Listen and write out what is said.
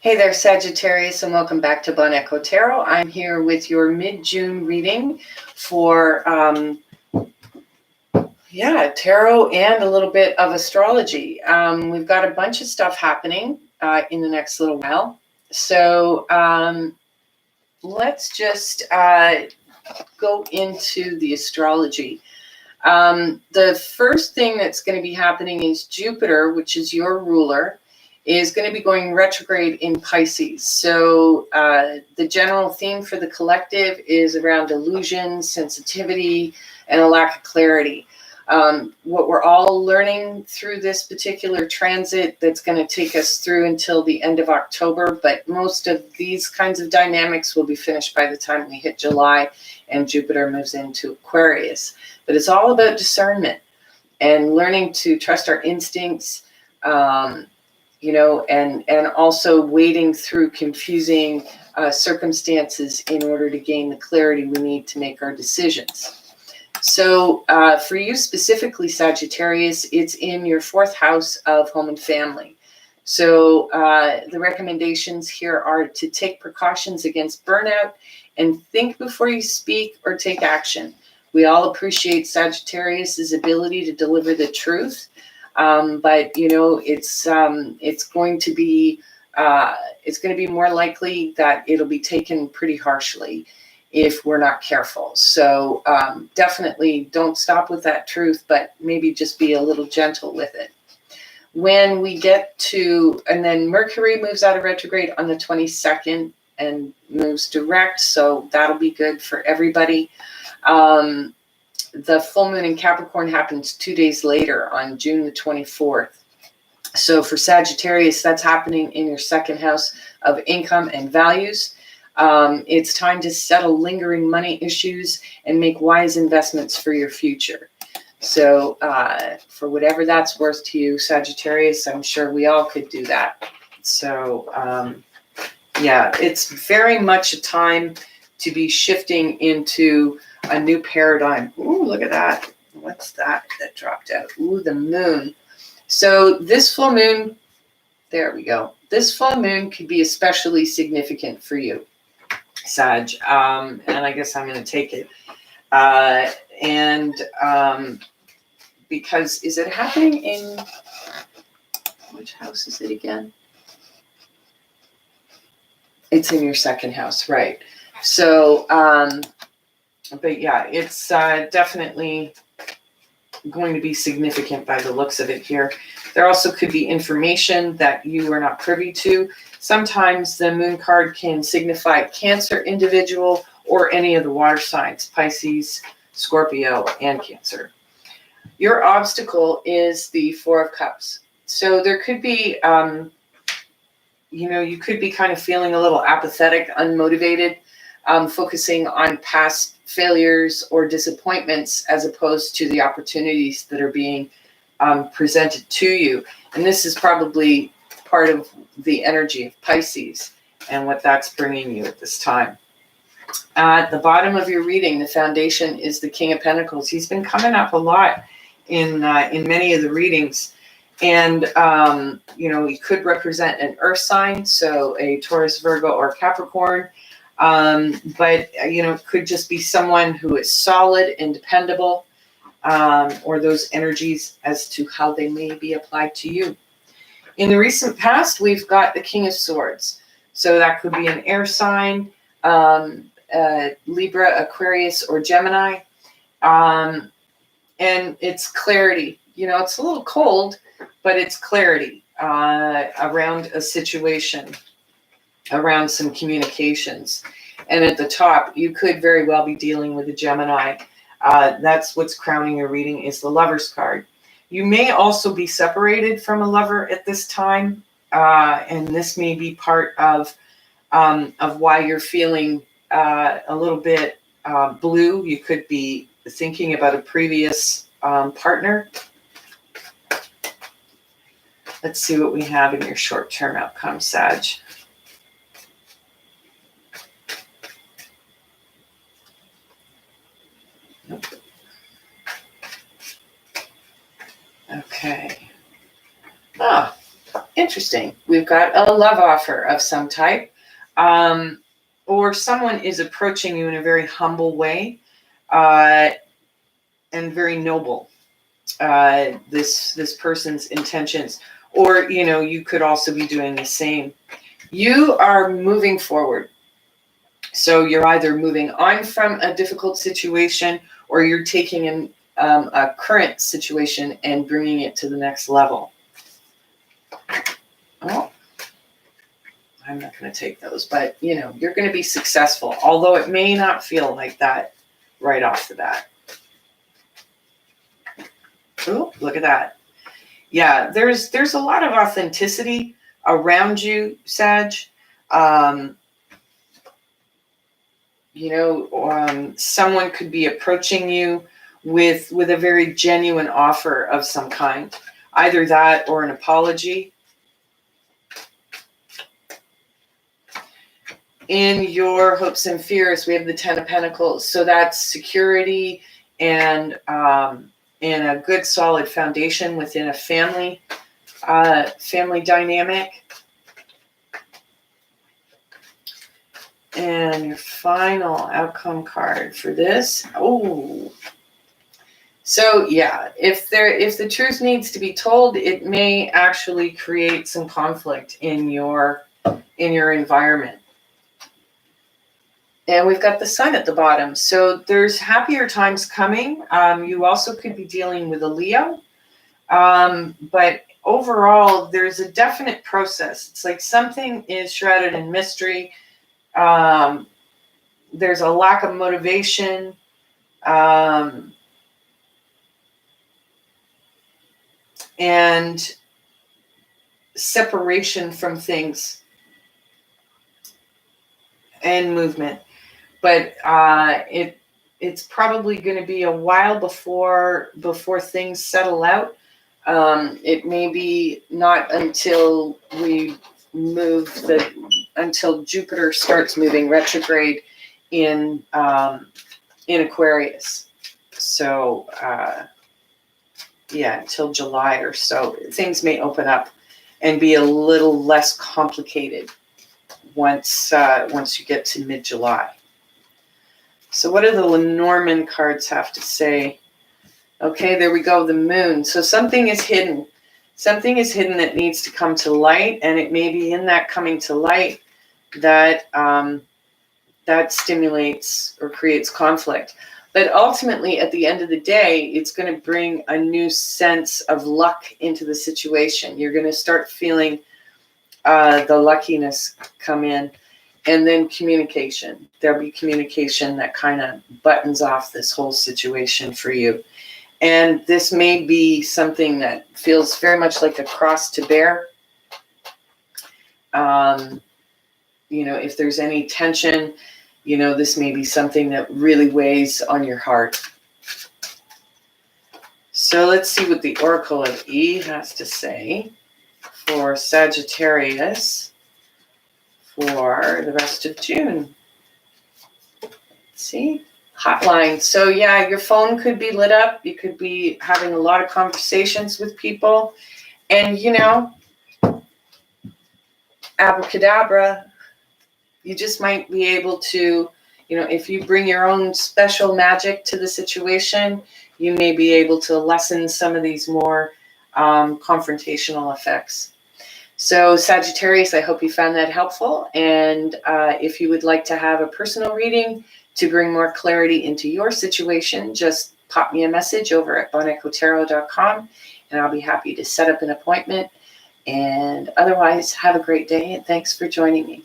Hey there, Sagittarius, and welcome back to Bon Echo Tarot. I'm here with your mid-June reading for, tarot and a little bit of astrology. We've got a bunch of stuff happening in the next little while. So let's just go into the astrology. The first thing that's going to be happening is Jupiter, which is your ruler, is going to be going retrograde in Pisces. So the general theme for the collective is around illusion, sensitivity, and a lack of clarity. What we're all learning through this particular transit that's going to take us through until the end of October, but most of these kinds of dynamics will be finished by the time we hit July and Jupiter moves into Aquarius. But it's all about discernment and learning to trust our instincts, and also wading through confusing circumstances in order to gain the clarity we need to make our decisions. So for you specifically, Sagittarius, it's in your fourth house of home and family. So the recommendations here are to take precautions against burnout and think before you speak or take action. We all appreciate Sagittarius's ability to deliver the truth. But it's going to be more likely that it'll be taken pretty harshly if we're not careful. So definitely don't stop with that truth, but maybe just be a little gentle with it. When we get to, and then Mercury moves out of retrograde on the 22nd and moves direct, so that'll be good for everybody. The full moon in Capricorn happens 2 days later on June the 24th. So for Sagittarius, that's happening in your second house of income and values. It's time to settle lingering money issues and make wise investments for your future. So for whatever that's worth to you, Sagittarius, I'm sure we all could do that. So it's very much a time to be shifting into a new paradigm. Ooh, look at that. What's that dropped out? Ooh, the moon. So this full moon, there we go. This full moon could be especially significant for you, Sag. And I guess I'm going to take it. Because is it happening in, which house is it again? It's in your second house, right? So, but yeah, it's definitely going to be significant by the looks of it here. There also could be information that you are not privy to. Sometimes the moon card can signify Cancer individual or any of the water signs, Pisces, Scorpio, and Cancer. Your obstacle is the Four of Cups. So there could be, you could be kind of feeling a little apathetic, unmotivated, focusing on past failures or disappointments as opposed to the opportunities that are being presented to you. And this is probably part of the energy of Pisces and what that's bringing you at this time. At the bottom of your reading, the foundation is the King of Pentacles. He's been coming up a lot in many of the readings. And, he could represent an earth sign, so a Taurus, Virgo, or Capricorn. But could just be someone who is solid and dependable, or those energies as to how they may be applied to you. In the recent past, we've got the King of Swords. So that could be an air sign, Libra, Aquarius, or Gemini. And it's clarity. It's a little cold, but it's clarity around a situation, around some communications. And at the top, you could very well be dealing with a Gemini. That's what's crowning your reading, is the Lover's card. You may also be separated from a lover at this time, and this may be part of why you're feeling a little bit blue. You could be thinking about a previous partner. Let's see what we have in your short-term outcome, Sag. Nope. Okay. Interesting. We've got a love offer of some type, or someone is approaching you in a very humble way, and very noble. This person's intentions, or you could also be doing the same. You are moving forward. So you're either moving on from a difficult situation, or you're taking a current situation and bringing it to the next level. Oh, I'm not going to take those, but you're going to be successful, although it may not feel like that right off the bat. Oh, look at that. Yeah, there's a lot of authenticity around you, Sag. Someone could be approaching you with a very genuine offer of some kind, either that or an apology. In your hopes and fears, we have the Ten of Pentacles. So that's security and a good solid foundation within a family dynamic. And your final outcome card for this. Oh, so yeah, if the truth needs to be told, it may actually create some conflict in your environment. And we've got the Sun at the bottom. So there's happier times coming. You also could be dealing with a Leo. But overall, there's a definite process. It's like something is shrouded in mystery. There's a lack of motivation. And separation from things and movement. But it's probably going to be a while before things settle out. It may be not until we until Jupiter starts moving retrograde in Aquarius. So until July or so, things may open up and be a little less complicated once you get to mid-July. So what do the Lenormand cards have to say? Okay, there we go, the Moon. So something is hidden. Something is hidden that needs to come to light, and it may be in that coming to light that that stimulates or creates conflict. But ultimately, at the end of the day, it's going to bring a new sense of luck into the situation. You're going to start feeling the luckiness come in. And then communication. There'll be communication that kind of buttons off this whole situation for you. And this may be something that feels very much like a cross to bear. If there's any tension, this may be something that really weighs on your heart. So let's see what the Oracle of E has to say for Sagittarius for the rest of June. Let's see. Hotline. So yeah, your phone could be lit up. You could be having a lot of conversations with people. And, abracadabra, you just might be able to, if you bring your own special magic to the situation, you may be able to lessen some of these more confrontational effects. So Sagittarius, I hope you found that helpful. And if you would like to have a personal reading to bring more clarity into your situation, just pop me a message over at bonecotarot.com and I'll be happy to set up an appointment. And otherwise, have a great day and thanks for joining me.